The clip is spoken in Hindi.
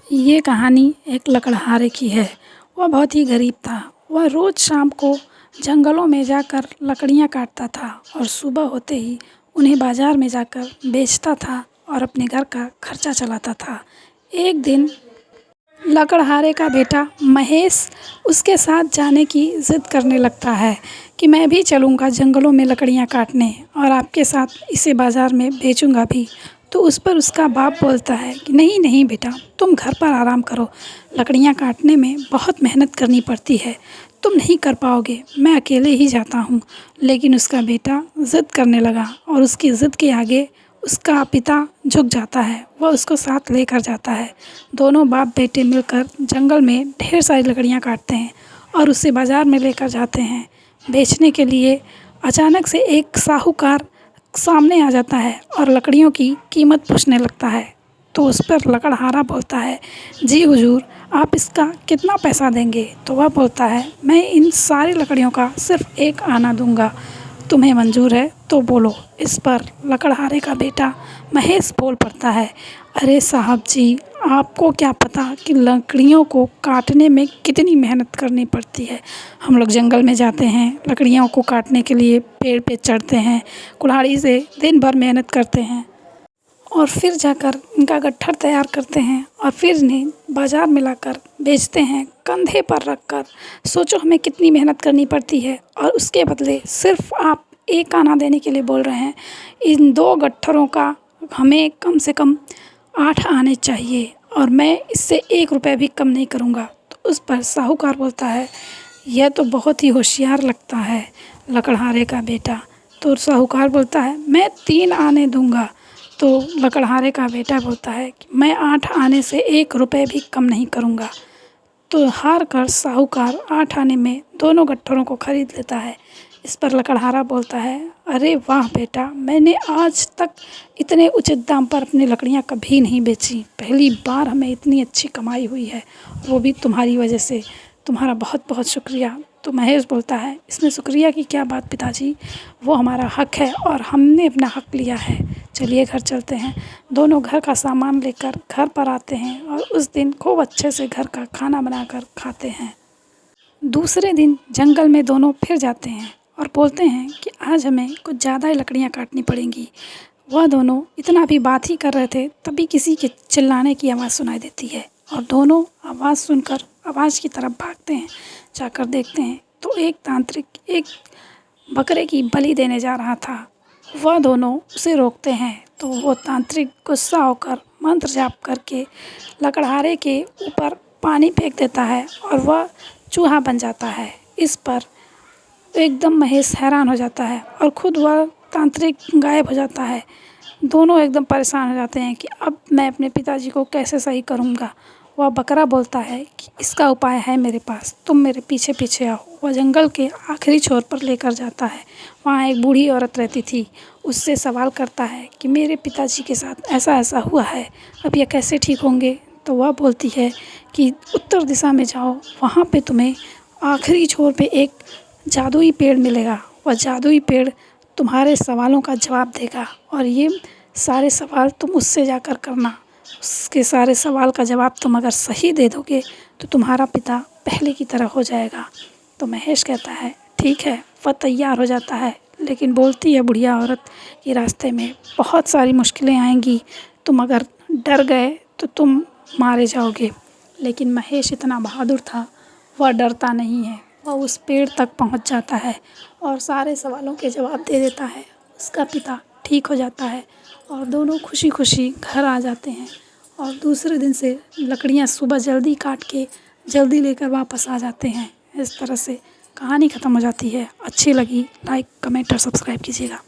ये कहानी एक लकड़हारे की है। वह बहुत ही गरीब था। वह रोज़ शाम को जंगलों में जाकर लकड़ियाँ काटता था और सुबह होते ही उन्हें बाज़ार में जाकर बेचता था और अपने घर का खर्चा चलाता था। एक दिन लकड़हारे का बेटा महेश उसके साथ जाने की ज़िद करने लगता है कि मैं भी चलूँगा जंगलों में लकड़ियाँ काटने और आपके साथ इसे बाज़ार में बेचूँगा भी। तो उस पर उसका बाप बोलता है कि नहीं नहीं बेटा, तुम घर पर आराम करो। लकड़ियाँ काटने में बहुत मेहनत करनी पड़ती है, तुम नहीं कर पाओगे, मैं अकेले ही जाता हूँ। लेकिन उसका बेटा ज़िद करने लगा और उसकी ज़िद के आगे उसका पिता झुक जाता है। वह उसको साथ लेकर जाता है। दोनों बाप बेटे मिलकर जंगल में ढेर सारी लकड़ियाँ काटते हैं और उसे बाज़ार में लेकर जाते हैं बेचने के लिए। अचानक से एक साहूकार सामने आ जाता है और लकड़ियों की कीमत पूछने लगता है। तो उस पर लकड़हारा बोलता है, जी हुजूर, आप इसका कितना पैसा देंगे? तो वह बोलता है, मैं इन सारी लकड़ियों का सिर्फ़ 1 आना दूँगा। तुम्हें मंजूर है तो बोलो। इस पर लकड़हारे का बेटा महेश बोल पड़ता है, अरे साहब जी, आपको क्या पता कि लकड़ियों को काटने में कितनी मेहनत करनी पड़ती है। हम लोग जंगल में जाते हैं, लकड़ियों को काटने के लिए पेड़ पे चढ़ते हैं, कुल्हाड़ी से दिन भर मेहनत करते हैं और फिर जाकर इनका गट्ठर तैयार करते हैं और फिर इन्हें बाज़ार में लाकर बेचते हैं कंधे पर रख कर। सोचो हमें कितनी मेहनत करनी पड़ती है और उसके बदले सिर्फ़ आप 1 आना देने के लिए बोल रहे हैं। इन 2 गट्ठरों का हमें कम से कम 8 आने चाहिए और मैं इससे 1 रुपये भी कम नहीं करूँगा। तो उस पर साहूकार बोलता है, यह तो बहुत ही होशियार लगता है लकड़हारे का बेटा। तो साहूकार बोलता है, मैं 3 आने दूँगा। तो लकड़हारे का बेटा बोलता है कि मैं 8 आने से 1 रुपये भी कम नहीं करूँगा। तो हार कर साहूकार 8 आने में दोनों गट्ठरों को खरीद लेता है। इस पर लकड़हारा बोलता है, अरे वाह बेटा, मैंने आज तक इतने उचित दाम पर अपनी लकड़ियाँ कभी नहीं बेची। पहली बार हमें इतनी अच्छी कमाई हुई है, वो भी तुम्हारी वजह से। तुम्हारा बहुत बहुत शुक्रिया। तो महेश बोलता है, इसमें शुक्रिया की क्या बात पिताजी, वो हमारा हक़ है और हमने अपना हक़ लिया है। चलिए घर चलते हैं। दोनों घर का सामान लेकर घर पर आते हैं और उस दिन खूब अच्छे से घर का खाना बनाकर खाते हैं। दूसरे दिन जंगल में दोनों फिर जाते हैं और बोलते हैं कि आज हमें कुछ ज़्यादा ही लकड़ियाँ काटनी पड़ेंगी। वह दोनों इतना भी बात ही कर रहे थे, तभी किसी के चिल्लाने की आवाज़ सुनाई देती है और दोनों आवाज़ सुनकर आवाज़ की तरफ भागते हैं। जाकर देखते हैं तो एक तांत्रिक एक बकरे की बलि देने जा रहा था। वह दोनों उसे रोकते हैं तो वो तांत्रिक गुस्सा होकर मंत्र जाप करके लकड़हारे के ऊपर पानी फेंक देता है और वह चूहा बन जाता है। इस पर एकदम महेश हैरान हो जाता है और ख़ुद वह तांत्रिक गायब हो जाता है। दोनों एकदम परेशान हो जाते हैं कि अब मैं अपने पिताजी को कैसे सही करूँगा। वह बकरा बोलता है कि इसका उपाय है मेरे पास, तुम मेरे पीछे पीछे आओ। वह जंगल के आखिरी छोर पर लेकर जाता है। वहाँ एक बूढ़ी औरत रहती थी। उससे सवाल करता है कि मेरे पिताजी के साथ ऐसा ऐसा हुआ है, अब यह कैसे ठीक होंगे। तो वह बोलती है कि उत्तर दिशा में जाओ, वहाँ पे तुम्हें आखिरी छोर पे एक जादुई पेड़ मिलेगा। वह जादुई पेड़ तुम्हारे सवालों का जवाब देगा और ये सारे सवाल तुम उससे जाकर करना। उसके सारे सवाल का जवाब तुम अगर सही दे दोगे तो तुम्हारा पिता पहले की तरह हो जाएगा। तो महेश कहता है, ठीक है। वह तैयार हो जाता है, लेकिन बोलती है बुढ़िया औरत कि रास्ते में बहुत सारी मुश्किलें आएंगी, तुम अगर डर गए तो तुम मारे जाओगे। लेकिन महेश इतना बहादुर था, वह डरता नहीं है। वह उस पेड़ तक पहुंच जाता है और सारे सवालों के जवाब दे देता है। उसका पिता ठीक हो जाता है और दोनों खुशी खुशी घर आ जाते हैं और दूसरे दिन से लकड़ियां सुबह जल्दी काट के जल्दी लेकर वापस आ जाते हैं। इस तरह से कहानी ख़त्म हो जाती है। अच्छी लगी लाइक कमेंट और सब्सक्राइब कीजिएगा।